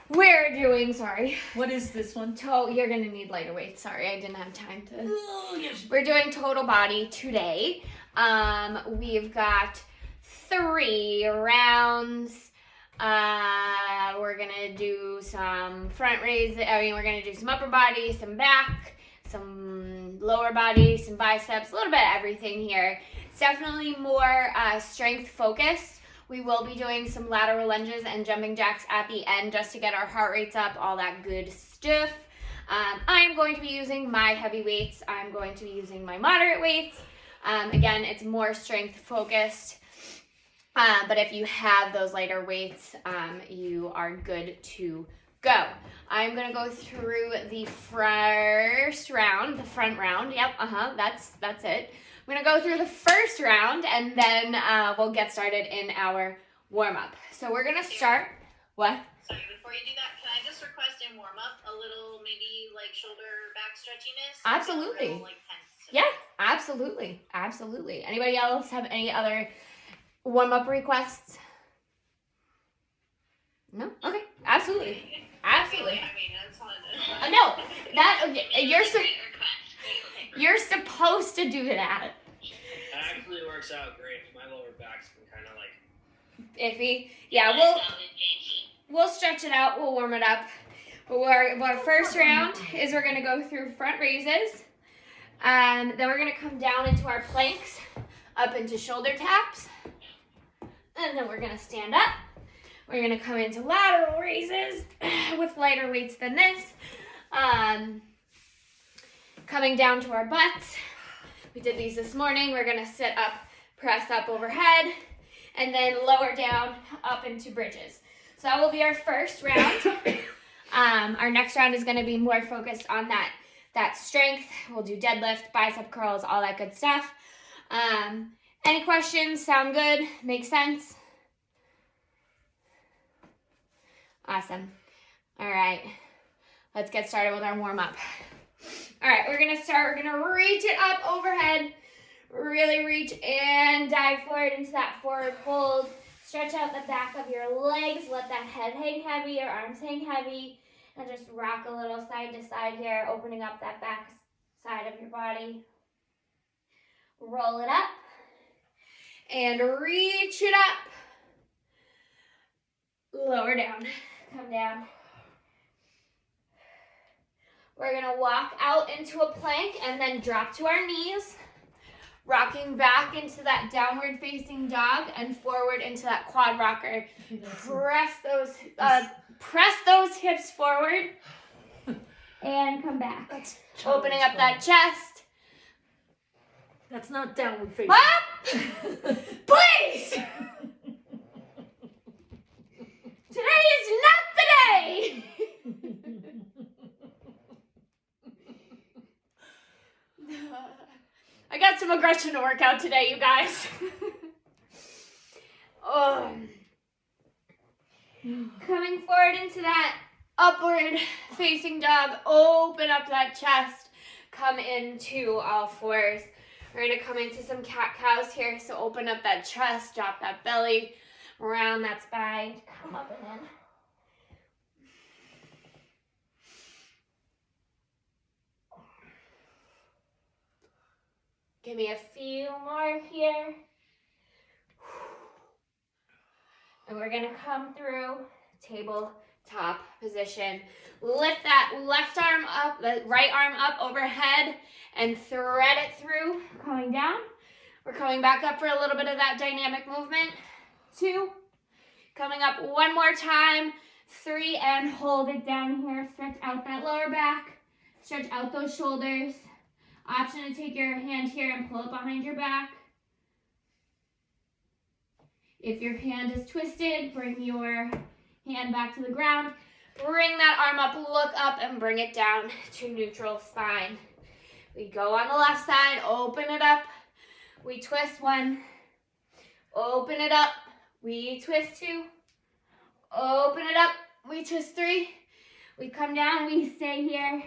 We're doing, sorry. What is this one? You're gonna need lighter weights. Sorry, I didn't have time to. Oh, yes. We're doing total body today. We've got 3 rounds. We're gonna do some front raise. We're gonna do some upper body, some back, some lower body, some biceps, a little bit of everything here. It's definitely more strength focused. We will be doing some lateral lunges and jumping jacks at the end just to get our heart rates up, all that good stuff. I'm going to be using my heavy weights. I'm going to be using my moderate weights. Again, it's more strength focused. But if you have those lighter weights, you are good to go. I'm going to go through the first round, the front round. Yep, that's it. I'm going to go through the first round, and then we'll get started in our warm-up. So we're going to start. What? Sorry, before you do that, can I just request in warm-up a little maybe like shoulder back stretchiness? Absolutely. Real, like, tense Yeah, absolutely. Anybody else have any other warm-up requests? No? Okay, absolutely. Really, I mean, that's fun. No, you're supposed to do that. That actually works out great. My lower back's been kind of like Iffy. Yeah, we'll stretch it out. We'll warm it up. But our first round is we're gonna go through front raises. Then we're gonna come down into our planks, up into shoulder taps, and then we're gonna stand up. We're gonna come into lateral raises with lighter weights than this. Coming down to our butts. We did these this morning. We're gonna sit up, press up overhead, and then lower down up into bridges. So that will be our first round. Our next round is gonna be more focused on that strength. We'll do deadlift, bicep curls, all that good stuff. Any questions? Sound good? Make sense? Awesome. All right, let's get started with our warm-up. All right, we're gonna start. We're gonna reach it up overhead. Really reach and dive forward into that forward fold. Stretch out the back of your legs. Let that head hang heavy, your arms hang heavy, and just rock a little side to side here, opening up that back side of your body. Roll it up and reach it up. Lower down, come down. We're gonna walk out into a plank and then drop to our knees, rocking back into that downward facing dog and forward into that quad rocker. Press those hips forward and come back. Opening up that chest. That's not downward facing. Up! Please! Today is not the day! I got some aggression to work out today, you guys. Coming forward into that upward facing dog, open up that chest, come into all fours. We're gonna come into some cat-cows here, so open up that chest, drop that belly, round that spine, come up and in. Give me a few more here. And we're gonna come through tabletop position. Lift that left arm up, the right arm up overhead and thread it through, coming down. We're coming back up for a little bit of that dynamic movement. 2, coming up one more time. 3, and hold it down here. Stretch out that lower back. Stretch out those shoulders. Option to take your hand here and pull it behind your back. If your hand is twisted, bring your hand back to the ground. Bring that arm up, look up, and bring it down to neutral spine. We go on the left side, open it up. We twist 1, open it up. We twist 2, open it up. We twist 3. We come down, we stay here.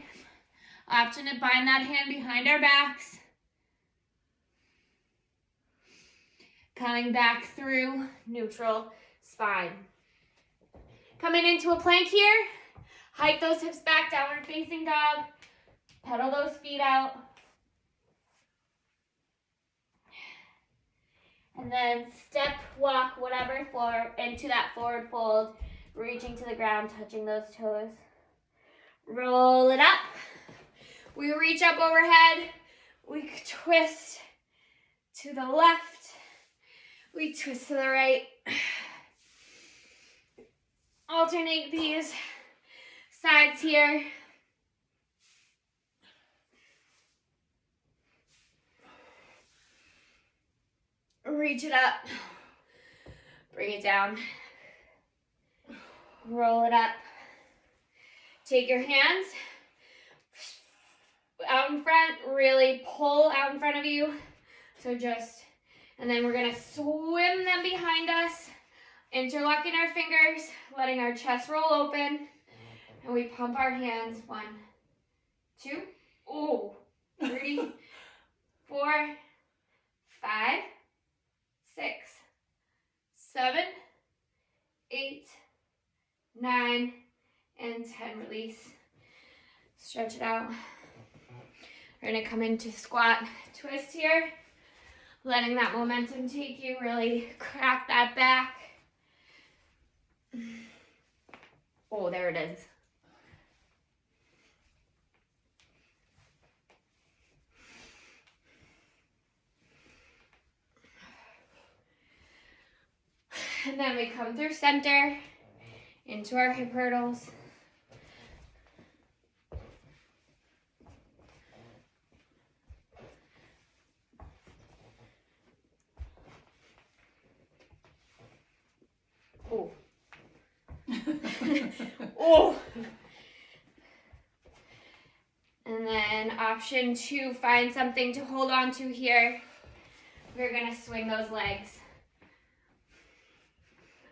Option to bind that hand behind our backs. Coming back through neutral spine. Coming into a plank here. Hike those hips back, downward facing dog. Pedal those feet out. And then step, walk, whatever, forward, into that forward fold. Reaching to the ground, touching those toes. Roll it up. We reach up overhead. We twist to the left. We twist to the right. Alternate these sides here. Reach it up. Bring it down. Roll it up. Take your hands out in front, really pull out in front of you. So just, and then we're gonna swim them behind us, interlocking our fingers, letting our chest roll open, and we pump our hands. 1, 2, 3, 4, 5, 6, 7, 8, 9, and 10. Release. Stretch it out. We're gonna come into squat twist here. Letting that momentum take you, really crack that back. Oh, there it is. And then we come through center into our hip hurdles. Oh. Oh. And then option 2, find something to hold on to here. We're gonna swing those legs.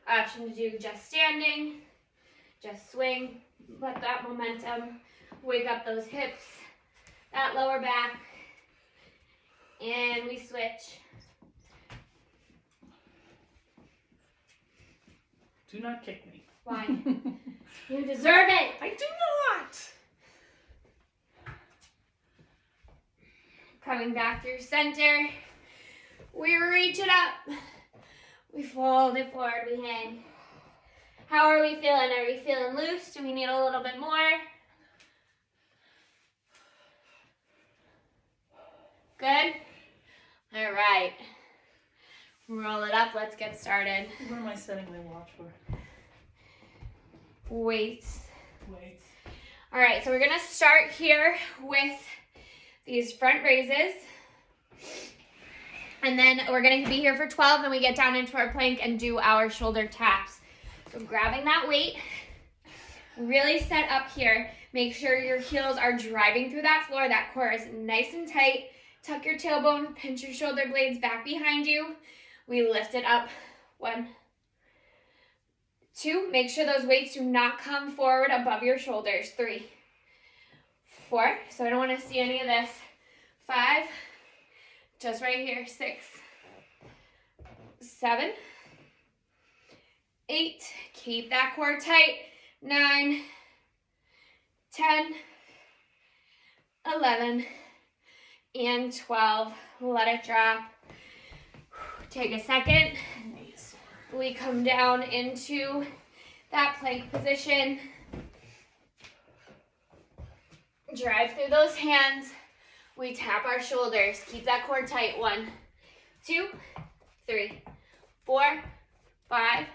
Option to do just standing, just swing, let that momentum wake up those hips, that lower back, and we switch. Do not kick me. Why? You deserve it. I do not. Coming back through center, we reach it up. We fold it forward, we hang. How are we feeling? Are we feeling loose? Do we need a little bit more? Good? All right. Roll it up. Let's get started. Where am I setting my watch for? Weights. Wait. All right, so we're going to start here with these front raises. And then we're going to be here for 12, and we get down into our plank and do our shoulder taps. So grabbing that weight, really set up here. Make sure your heels are driving through that floor. That core is nice and tight. Tuck your tailbone, pinch your shoulder blades back behind you. We lift it up. 1, 2, make sure those weights do not come forward above your shoulders. 3, 4, so I don't want to see any of this. 5, just right here. 6, 7, 8, keep that core tight. 9, 10, 11, and 12. Let it drop. Take a second. We come down into that plank position. Drive through those hands. We tap our shoulders. Keep that core tight. 1, 2, 3, 4, 5,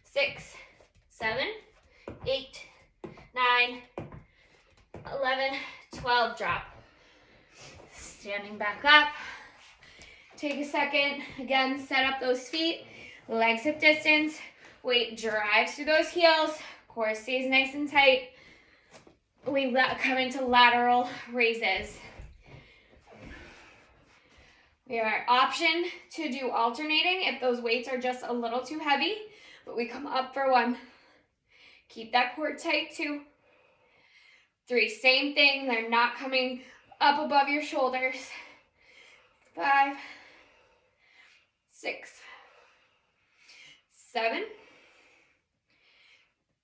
6, 7, 8, 9, 11, 12. Drop. Standing back up. Take a second. Again, set up those feet. Legs hip distance. Weight drives through those heels. Core stays nice and tight. We come into lateral raises. We have our option to do alternating if those weights are just a little too heavy, but we come up for 1. Keep that core tight. 2, 3, same thing. They're not coming up above your shoulders. 5, 6, 7,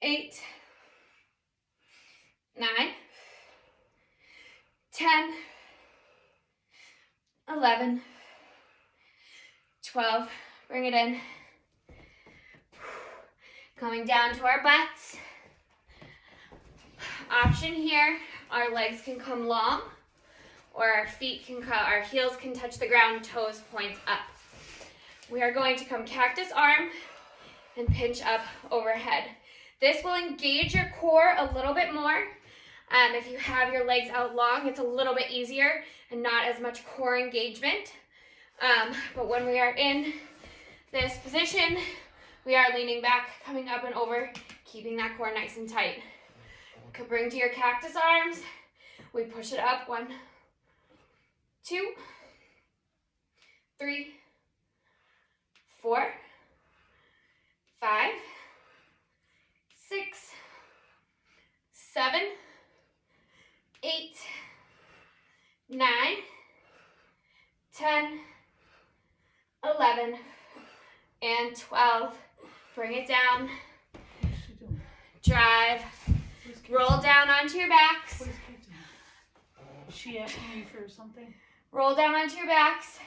8, 9, 10, 11, 12. Bring it in. Coming down to our butts. Option here, our legs can come long, or our heels can touch the ground, toes point up. We are going to come cactus arm and pinch up overhead. This will engage your core a little bit more. If you have your legs out long, it's a little bit easier and not as much core engagement. But when we are in this position, we are leaning back, coming up and over, keeping that core nice and tight. Bring to your cactus arms. We push it up. 1, 2, 3, 4, 5, 6, 7, 8, 9, 10, 11, and 12. Bring it down. What's she doing? Drive. Where's Kate? Roll down onto your backs. What is Kate doing? Is she asking me for something? Roll down onto your backs.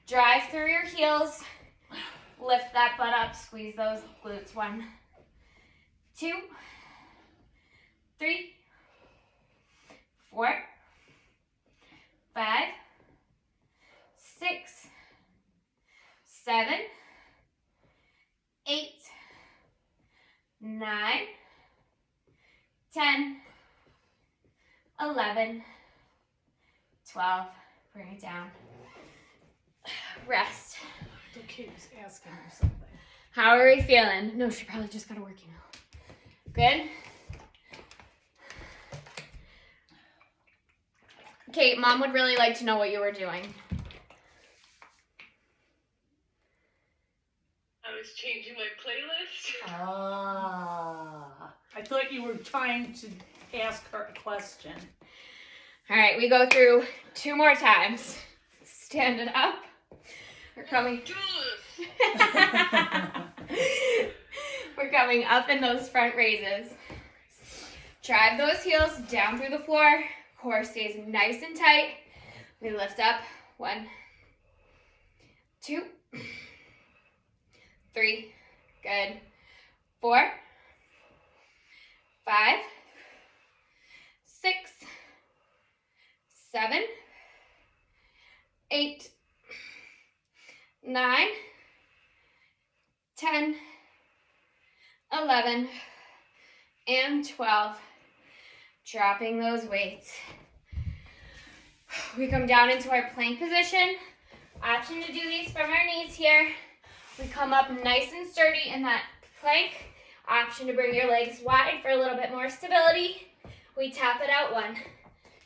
Drive through your heels. Lift that butt up. Squeeze those glutes. 1, 2, 3, 4, 5, 6, 7, 8, 9, 10, 11, 12. Bring it down. Rest. I thought Kate was asking her something. How are we feeling? No, she probably just got a working out. Good? Kate, Mom would really like to know what you were doing. I was changing my playlist. Ah. I thought you were trying to ask her a question. All right, we go through 2 more times. Stand it up. We're coming. We're coming up in those front raises. Drive those heels down through the floor. Core stays nice and tight. We lift up. 1, 2, 3. Good. 4, 5, 6, 7, 8, 9, 10, 11, and 12. Dropping those weights. We come down into our plank position. Option to do these from our knees here. We come up nice and sturdy in that plank. Option to bring your legs wide for a little bit more stability. We tap it out. 1,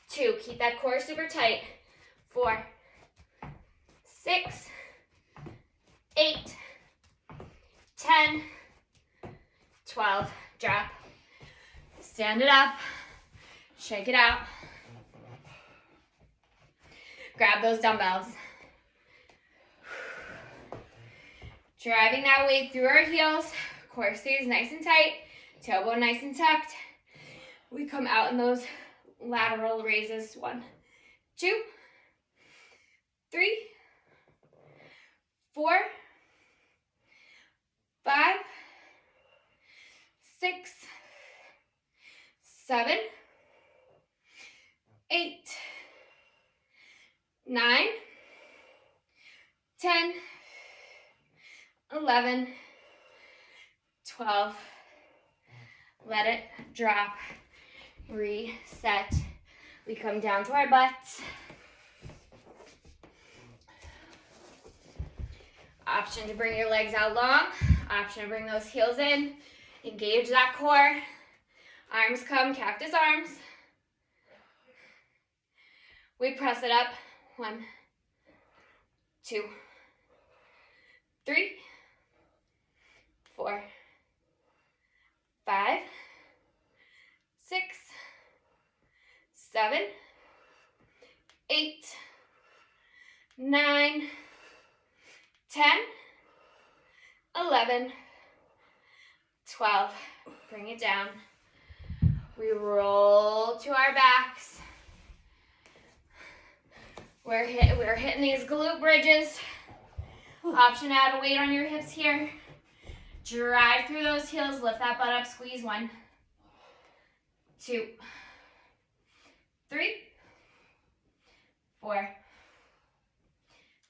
2. Keep that core super tight. 4, 6, 8, 10, 12. Drop. Stand it up. Shake it out. Grab those dumbbells. Driving that weight through our heels. Core stays nice and tight. Tailbone nice and tucked. We come out in those lateral raises. 1, 2, 3, 4, 5, 6, 7, 8, 9, 10, 11, 12. Let it drop. Reset. We come down to our butts. Option to bring your legs out long. Option to bring those heels in. Engage that core. Arms come, cactus arms. We press it up. 1, 2, 3, 4, 5, 6, 7, 8, 9, 10, 11, 12. Bring it down. We roll to our backs. We're hitting these glute bridges. Option to add a weight on your hips here. Drive through those heels. Lift that butt up. Squeeze 1, 2, 3, 4,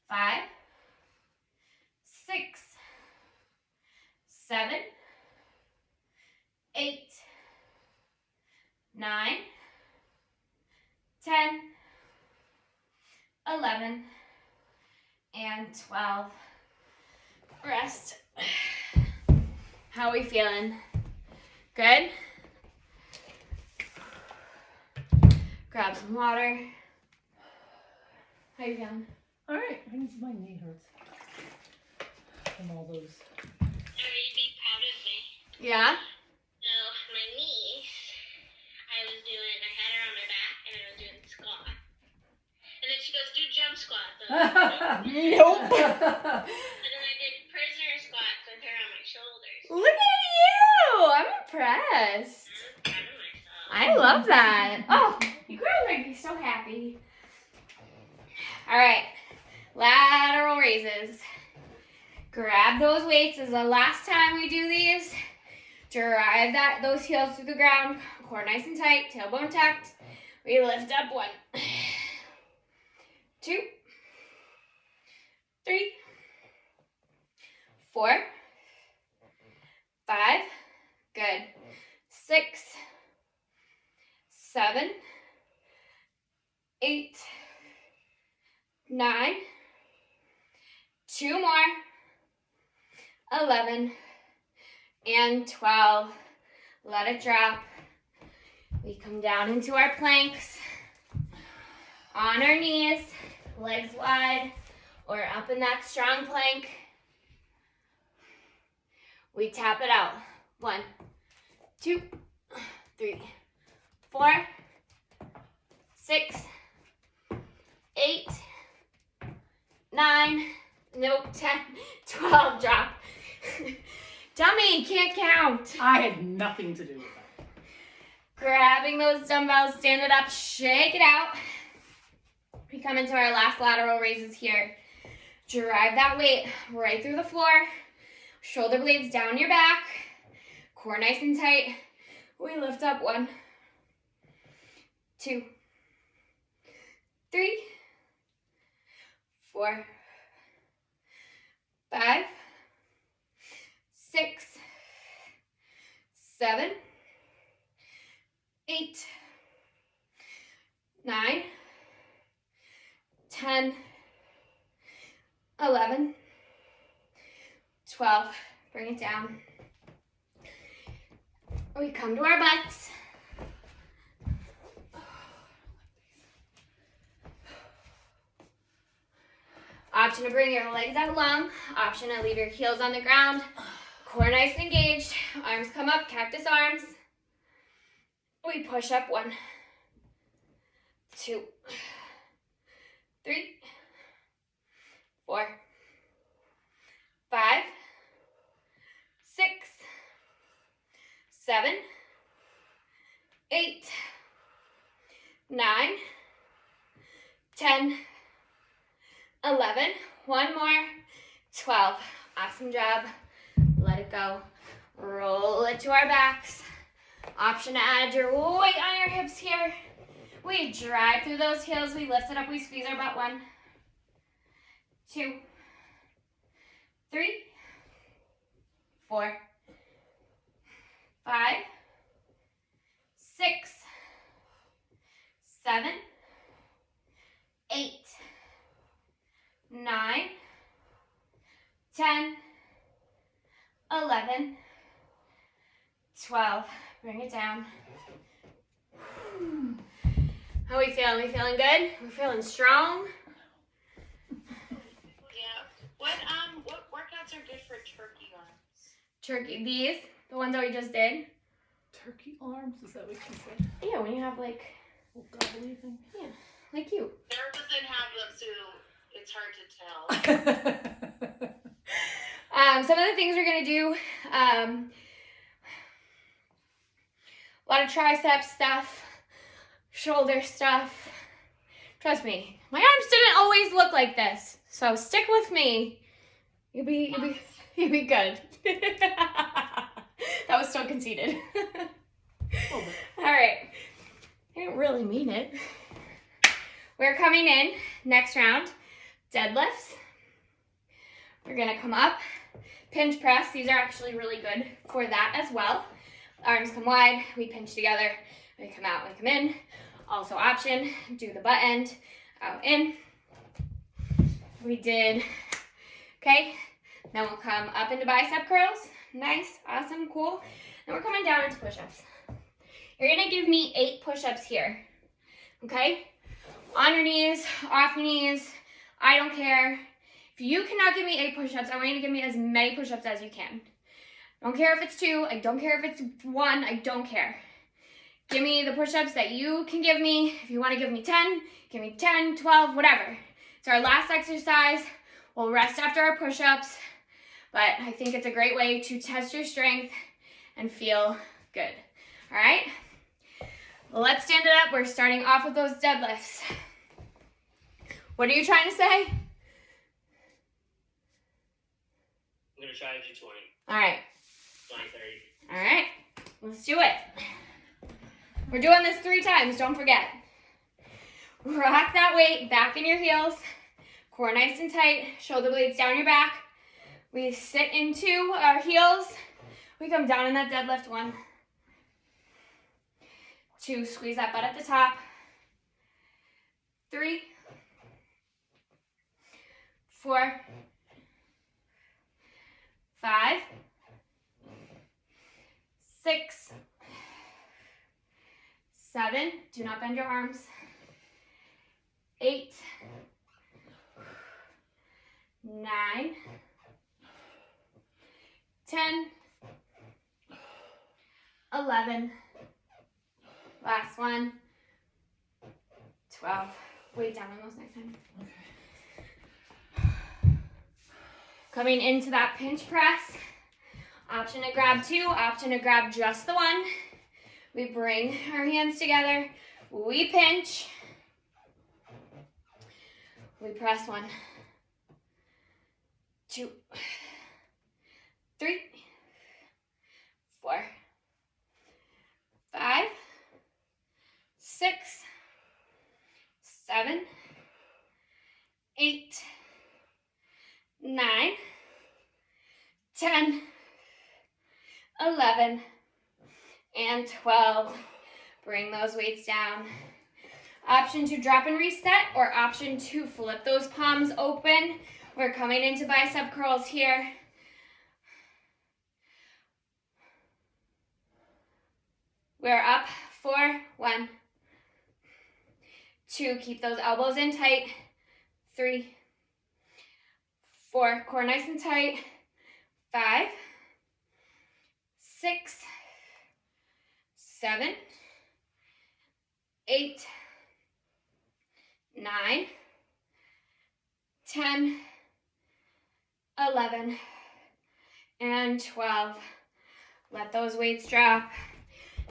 5, 6, 7, 8, 9, 10, 11, and 12. Rest. How are we feeling? Good? Grab some water. How you feeling? All right. My knee hurts from all those. Or you'd be proud of me. Yeah? So my niece, I had her on my back and I was doing the squat. And then she goes, do jump squats. Nope. And then I did prisoner squats with her on my shoulders. Look at you! I'm impressed. I'm proud of myself. I love that. Oh, you girls make me so happy. All right, lateral raises. Grab those weights. This is the last time we do these. Drive those heels through the ground. Core nice and tight. Tailbone tucked. We lift up 1, 2, 3, 4, 5. Good. 6, 7, 8, 9. 2 more. 11 and 12. Let it drop. We come down into our planks. On our knees, legs wide, or up in that strong plank. We tap it out. 1, 2, 3, 4, 6, 8, 9, nope, 10, 12, drop. Dummy, can't count. I had nothing to do with that. Grabbing those dumbbells, stand it up, shake it out. We come into our last lateral raises here. Drive that weight right through the floor. Shoulder blades down your back. Core nice and tight. We lift up 1, 2, 3, 4, 5, 6, 7, 8, 9, 10, 11, 12. Bring it down. We come to our butts. Option to bring your legs out long. Option to leave your heels on the ground. Core nice and engaged. Arms come up, cactus arms. We push up 1, 2, 3, 4, 5, 6, 7, 8, 9, 10, 11, 1 more, 12. Awesome job. Let it go. Roll it to our backs. Option to add your weight on your hips here. We drive through those heels. We lift it up. We squeeze our butt. 1, 2, 3, 4, 5, 6, 7, 8, 9, 10, 11, 12. Bring it down. How are we feeling? We feeling good? We're feeling strong? Yeah. What workouts are good for turkey arms? Turkey, these, the ones that we just did. Turkey arms? Is that what you said? Yeah, when you have like Gobbly thing? you. Sarah doesn't have them, so it's hard to tell. Some of the things we're gonna do, A lot of tricep stuff, shoulder stuff. Trust me, my arms didn't always look like this. So stick with me. You'll be good. That was so conceited. All right. I didn't really mean it. We're coming in next round, deadlifts. We're gonna come up, pinch press. These are actually really good for that as well. Arms come wide, we pinch together, we come out, we come in. Also option, do the butt end, out, in. We did, okay. Then we'll come up into bicep curls. Nice, awesome, cool. Then we're coming down into push-ups. You're gonna give me 8 push-ups here, okay? On your knees, off your knees, I don't care. If you cannot give me 8 push-ups, I want you to give me as many push-ups as you can. I don't care if it's 2, I don't care if it's 1, I don't care. Give me the push-ups that you can give me. If you wanna give me 10, give me 10, 12, whatever. It's our last exercise. We'll rest after our push-ups, but I think it's a great way to test your strength and feel good. All right? Let's stand it up. We're starting off with those deadlifts. What are you trying to say? I'm gonna try to do 20, All right. 20, 30. All right. Let's do it. We're doing this 3 times. Don't forget. Rock that weight back in your heels. Core nice and tight. Shoulder blades down your back. We sit into our heels. We come down in that deadlift 1. 2, squeeze that butt at the top. 3, 4, 5, 6, 7, do not bend your arms. 8, 9, 10, 11, last one, 12. Weight down on those next time. Coming into that pinch press. Option to grab 2, option to grab just the 1. We bring our hands together, we pinch, we press 1, 2, 3, 4, 5, 6, 7, 8, 9, 10, 11, and 12. Bring those weights down. Option to drop and reset, or option to flip those palms open. We're coming into bicep curls here. We're up. 4, 1, 2, keep those elbows in tight. 3, 4, core nice and tight. 5, 6, 7, 8, 9, 10, 11, and 12. Let those weights drop.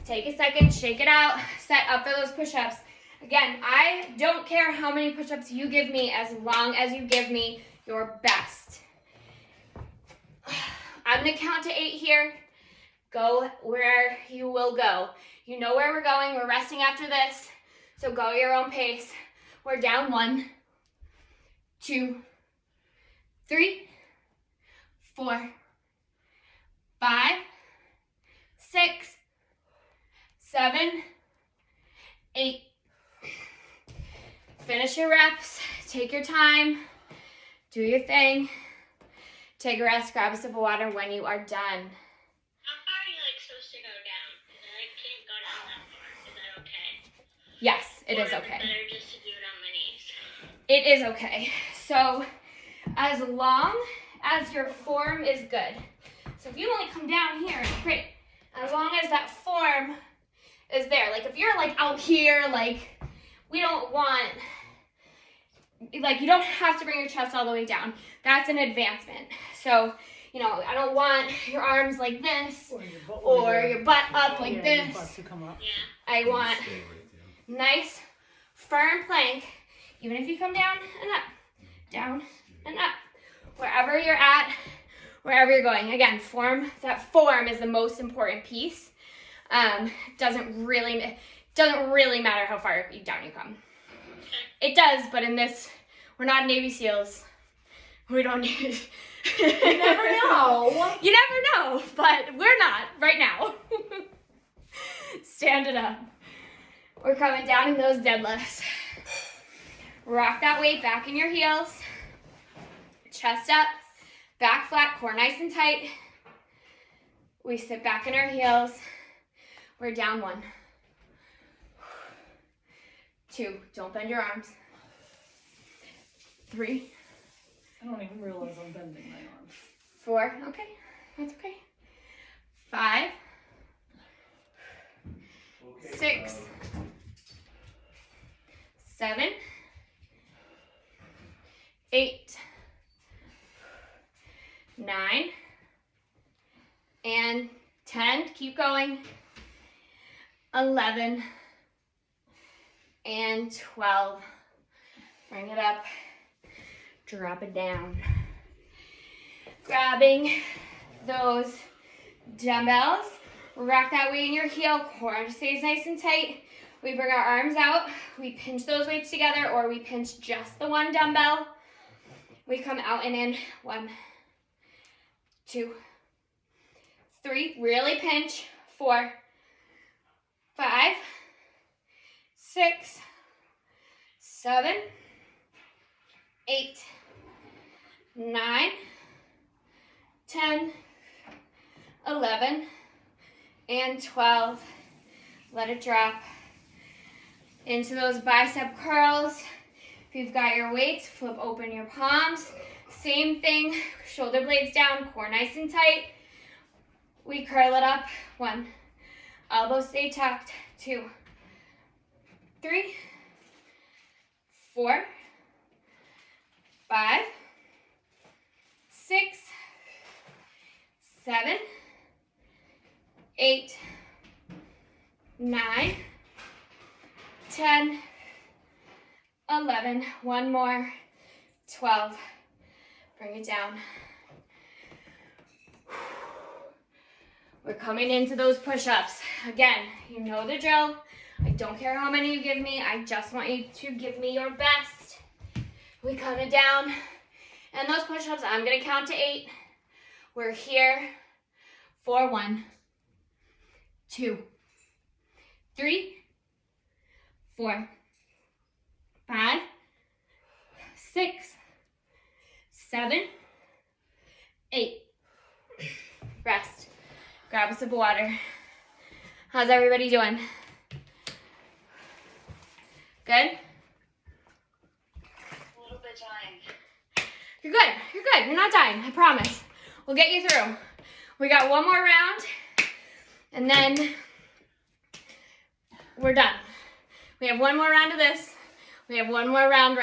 Take a second, shake it out, set up for those push-ups. Again, I don't care how many push-ups you give me as long as you give me your best. I'm gonna count to 8 here. Go where you will go. You know where we're going. We're resting after this, so go at your own pace. We're down 1, 2, 3, 4, 5, 6, 7, 8. Finish your reps. Take your time. Do your thing. Take a rest. Grab a sip of water when you are done. How far are you supposed to go down? Because I can't go down that far. Is that okay? Yes, it is Or okay. Is it better just to do it on my knees? It is okay. So as long as your form is good. So if you only come down here, great. As long as that form is there. Like if you're out here, we don't want, you don't have to bring your chest all the way down. That's an advancement. So You know, I don't want your arms like this Or your butt. or your butt up like yeah, your this. butt to come up. Yeah. I want nice, firm plank. Even if you come down and up, down and up. Wherever you're at, wherever you're going. Again, that form is the most important piece. Doesn't really matter how far down you come. It does, but in this, we're not Navy SEALs. We don't need. You never know. You never know, but we're not right now. Stand it up. We're coming down in those deadlifts. Rock that weight back in your heels. Chest up, back flat, core nice and tight. We sit back in our heels. We're down 1. 2, don't bend your arms. 3, I don't even realize I'm bending my arms. 4, okay, that's okay. 5, 6, 7, 8, 9, and 10. Keep going. 11 and 12. Bring it up. Drop it down. Grabbing those dumbbells. Rock that weight in your heel. Core stays nice and tight. We bring our arms out. We pinch those weights together, or we pinch just the one dumbbell. We come out and in. 1, 2, 3. Really pinch. 4, 5, 6, 7, 8, 9, 10, 11, and 12. Let it drop into those bicep curls. If you've got your weights, flip open your palms. Same thing, shoulder blades down, core nice and tight. We curl it up. 1, elbows stay tucked. 2, 3, 4, 5, 6, 7, 8, 9, 10, 11, one more, 12. Bring it down. We're coming into those push-ups. Again, you know the drill. I don't care how many you give me. I just want you to give me your best. We come it down. And those push-ups, I'm going to count to 8. We're here for 1, 2, 3, 4, 5, 6, 7, 8. Rest. Grab a sip of water. How's everybody doing? Good? A little bit dying. You're good. You're good. You're not dying. I promise. We'll get you through. We got one more round, and then we're done. We have one more round of this. We have one more round,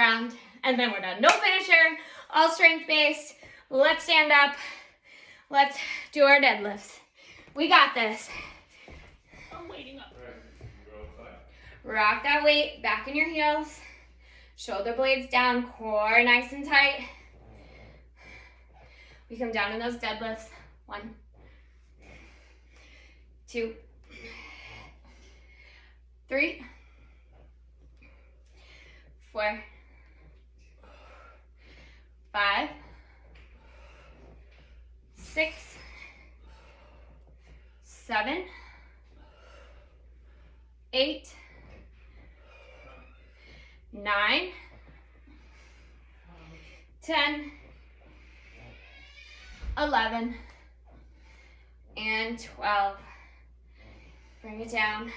and then we're done. No finisher. All strength-based. Let's stand up. Let's do our deadlifts. We got this. I'm waiting up. Rock that weight back in your heels. Shoulder blades down, core nice and tight. We come down in those deadlifts. 1, 2, 3, 4, 5, 6, 7, 8, 9, 10, 11, and 12. Bring it down.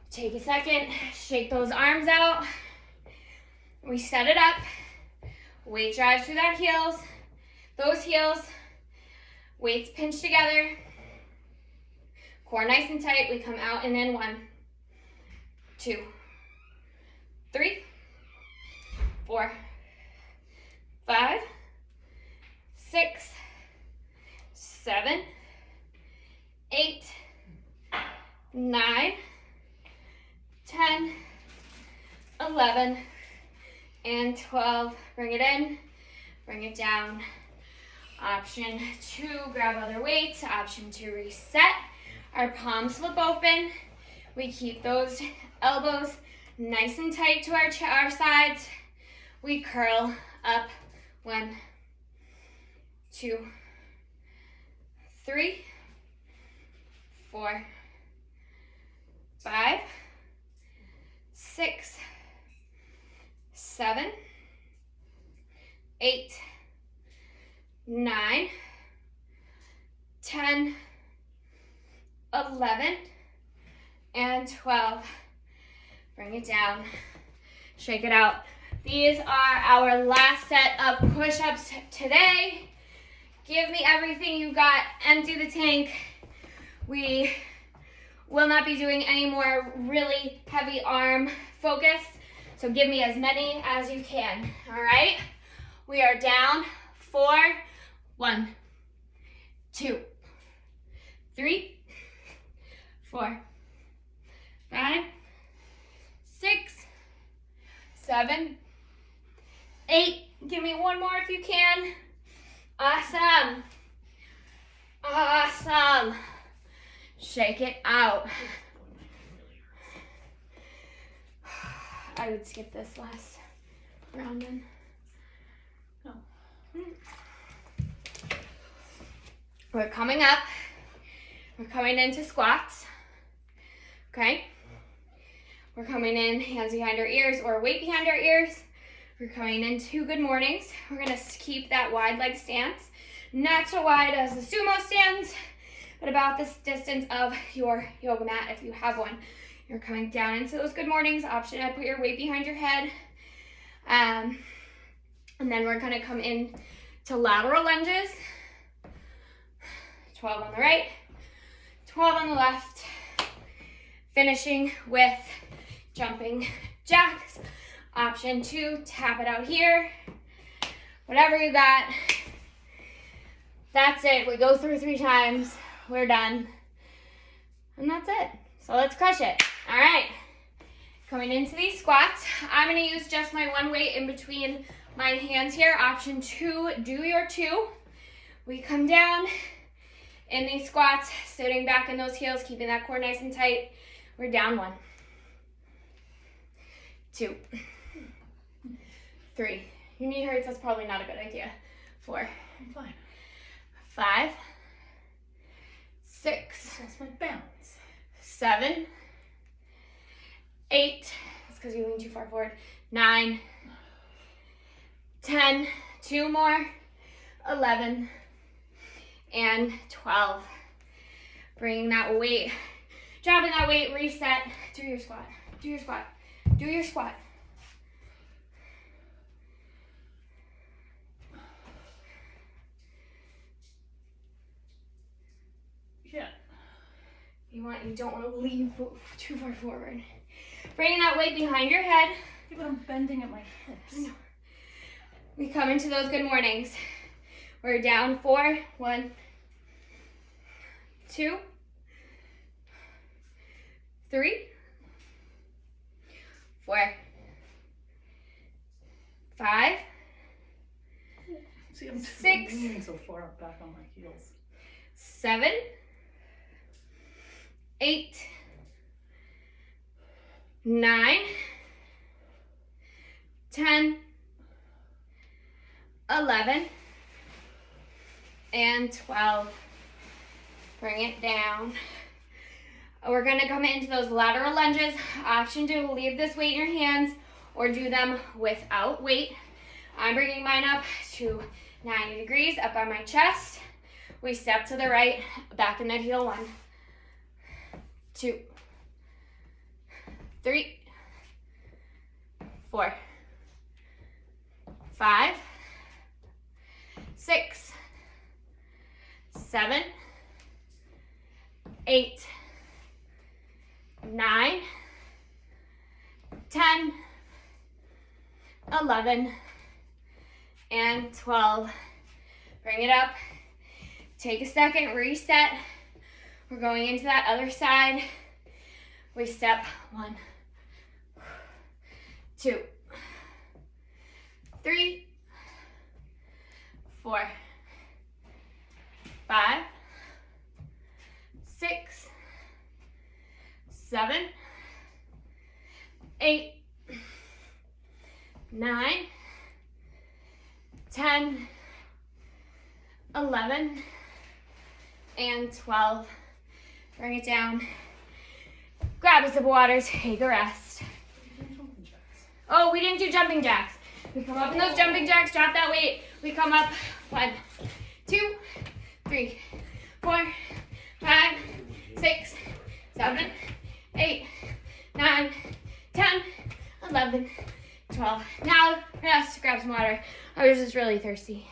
Take a second, shake those arms out. We set it up. Weight drives through that heels. Those heels, weights pinch together. Core nice and tight. We come out and in. 1, 2, 3, 4, 5, 6, 7, 8, 9, 10, 11, and 12. Bring it in, bring it down. Option 2, grab other weights. Option 2, reset. Our palms flip open. We keep those elbows nice and tight to our sides. We curl up. 1, 2, 3, 4, 5, 6, 7, 8, 9, 10, 11, and 12. Bring it down. Shake it out. These are our last set of push-ups today. Give me everything you got. Empty the tank. We will not be doing any more really heavy arm focus. So give me as many as you can. All right? We are down. 4. 1, 2, 3, 4, 5, 6, 7, 8. Give me one more if you can. Awesome. Awesome. Shake it out. I would skip this last round then. No. We're coming up. We're coming into squats. Okay? We're coming in hands behind our ears or weight behind our ears. We're coming into good mornings. We're gonna keep that wide leg stance. Not so wide as the sumo stance, but about this distance of your yoga mat if you have one. You're coming down into those good mornings. Option I put your weight behind your head. And then we're gonna come in to lateral lunges. 12 on the right, 12 on the left. Finishing with jumping jacks. Option 2, tap it out here. Whatever you got. That's it. We go through 3 times. We're done. And that's it. So let's crush it. All right. Coming into these squats, I'm going to use just my one weight in between my hands here. Option 2, do your 2. We come down in these squats, sitting back in those heels, keeping that core nice and tight. We're down 1, 2, 3. Your knee hurts, that's probably not a good idea. 4. I'm fine. 5, 6. That's my balance. 7, 8. That's because you leaned too far forward. 9, 10. 2 more. 11, and 12. Bringing that weight, dropping that weight, reset. Do your squat. Do your squat. Do your squat. Yeah. You don't want to lean too far forward. Bringing that weight behind your head. Yeah, but I'm bending at my hips. We come into those good mornings. We're down 4. 1, 2, 3, 4, 5, See, I'm 6, leaning so far back on my heels. 7, 8, 9, 10, 11, and 12. Bring it down. We're gonna come into those lateral lunges. Option 2, leave this weight in your hands or do them without weight. I'm bringing mine up to 90 degrees up on my chest. We step to the right, back in that heel. 1, 2, 3, 4, 5, 6, 7, 8, 9, 10, 11, and 12. Bring it up. Take a second, reset. We're going into that other side. We step 1, 2, 3, 4, 5, 6, 7, 8, 9, 10, 11, and 12. Bring it down. Grab a sip of water, take a rest. Oh, we didn't do jumping jacks. We come up in those jumping jacks, drop that weight. We come up 1, 2, 3, 4, 5, 6, 7, 8, 9, 10, 11, 12. Now, rest, grab some water. I was just really thirsty.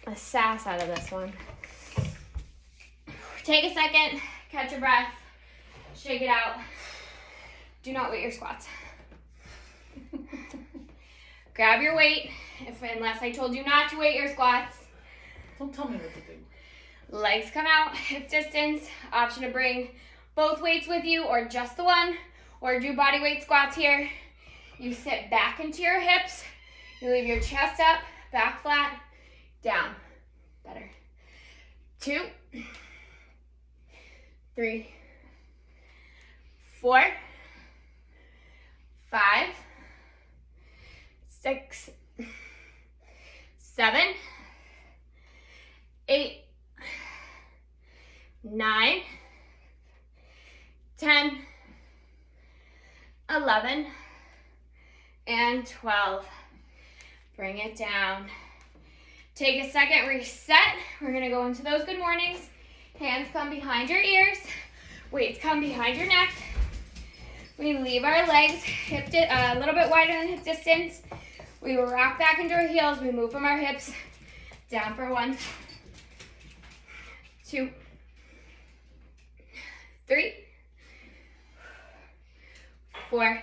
A sass out of this one. Take a second, catch your breath, shake it out. Do not weight your squats. Grab your weight, unless I told you not to weight your squats. Don't tell me what to do. Legs come out, hip distance. Option to bring both weights with you or just the one, or do body weight squats here. You sit back into your hips. You leave your chest up, back flat, down. Better. 2, 3, 4, 5, 6, 7, 8, 9, 10, 11, and 12. Bring it down. Take a second, reset. We're gonna go into those good mornings. Hands come behind your ears. Weights come behind your neck. We leave our legs a little bit wider than hip distance. We rock back into our heels. We move from our hips down for 1, 2, 3, 4,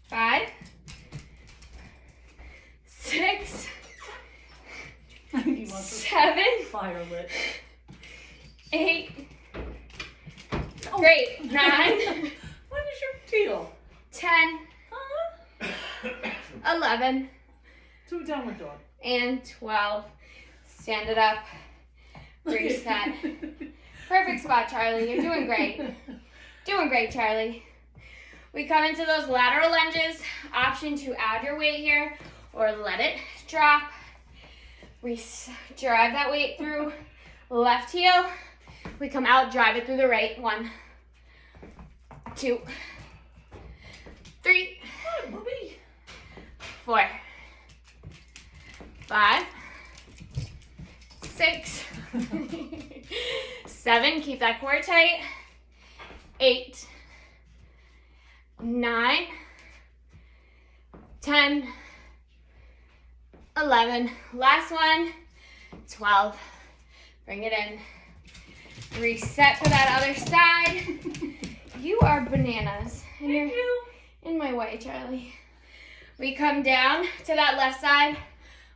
5, 6, He wants 7, a fire lit. 8, great, 9, What is your deal? 10, Huh? 11, Do a downward dog. and 12. Stand it up. Reset. Perfect spot, Charlie. You're doing great. Doing great, Charlie. We come into those lateral lunges. Option to add your weight here or let it drop. We drive that weight through left heel. We come out, drive it through the right. 1, 2, 3, 4, 5, 6, 7, keep that core tight. 8, 9, 10, 11, last one, 12. Bring it in. Reset for that other side. You are bananas. And you're in my way, Charlie. We come down to that left side.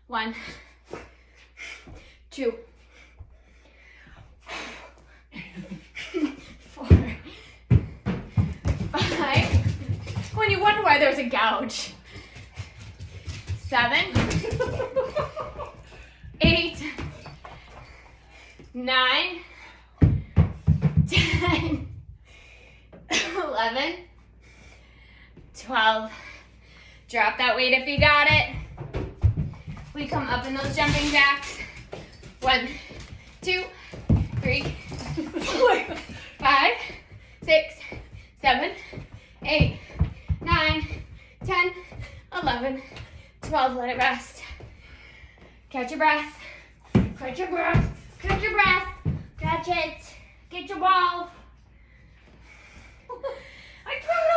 1, 2, 4, 5. When you wonder why there's a gouge. 7, 8, 9, 10, 11, 12. Drop that weight if you got it. We come up in those jumping jacks. 1, 2, 3, 4, 5, 6, 7, 8, 9, 10, 11, 12. Let it rest. Catch your breath. Catch your breath. Catch your breath. Catch it. Get your ball. I threw it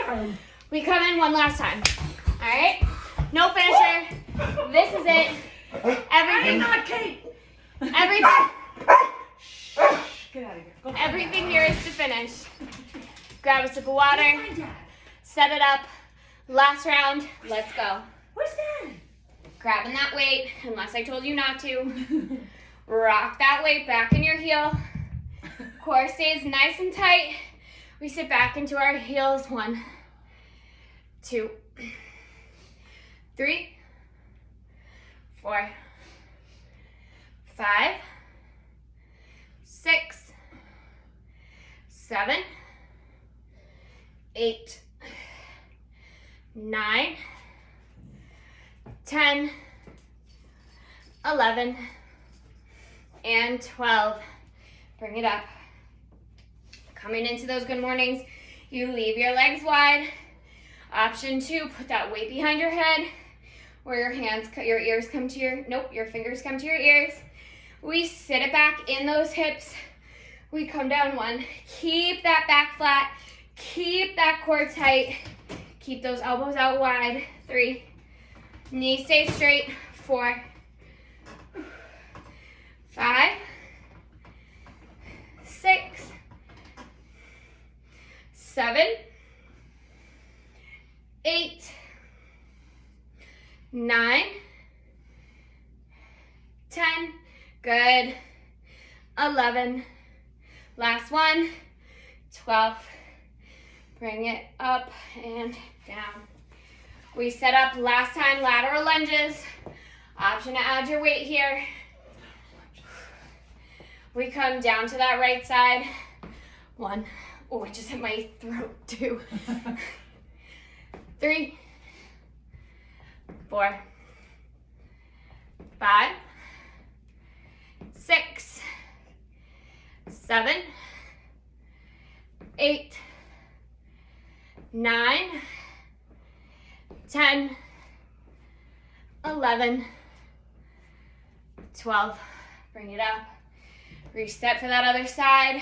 over there. We come in one last time. All right? No finisher. This is it. I'm Everything. not Kate. Everything. Get out of here. Go find Everything Dad. here is to finish. Grab a sip of water, Go find Dad. set it up. Last round, let's go. Where's Dad? Grabbing that weight, unless I told you not to. Rock that weight back in your heel. Core stays nice and tight. We sit back into our heels. 1, 2, 3, 4, 5, 6, 7, 8, 9, 10, 11, and 12. Bring it up. Coming into those good mornings, you leave your legs wide. Option 2, put that weight behind your head where your ears come to your fingers come to your ears. We sit it back in those hips. We come down 1. Keep that back flat. Keep that core tight. Keep those elbows out wide. 3. Knees stay straight. 4. 5. 6. 7. 8. 9. 10. Good. 11. Last one. 12. Bring it up and down. We set up last time lateral lunges. Option to add your weight here. We come down to that right side. 1. Oh, I just hit my throat. 2. 3. 4. 5. 6. 7. 8. 9. 10. 11. 12. Bring it up. Reset for that other side.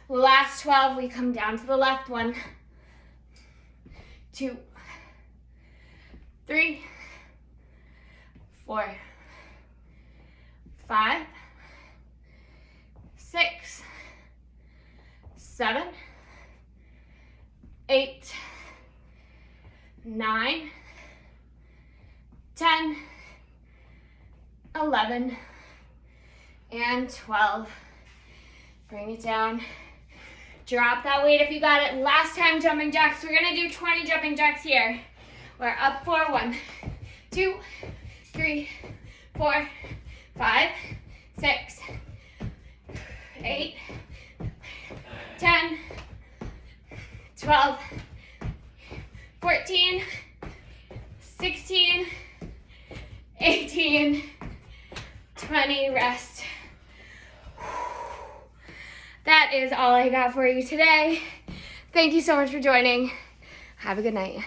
Last 12, we come down to the left. 1, 2, 3, 4, 5, 6, 7, 8, 9, 10, 11, and 12. Bring it down. Drop that weight if you got it. Last time jumping jacks. We're gonna do 20 jumping jacks here. We're up for 1, 2, 3, 4, 5, 6, 8, 10, 12, 14, 16, 18, 20, rest. That is all I got for you today. Thank you so much for joining. Have a good night.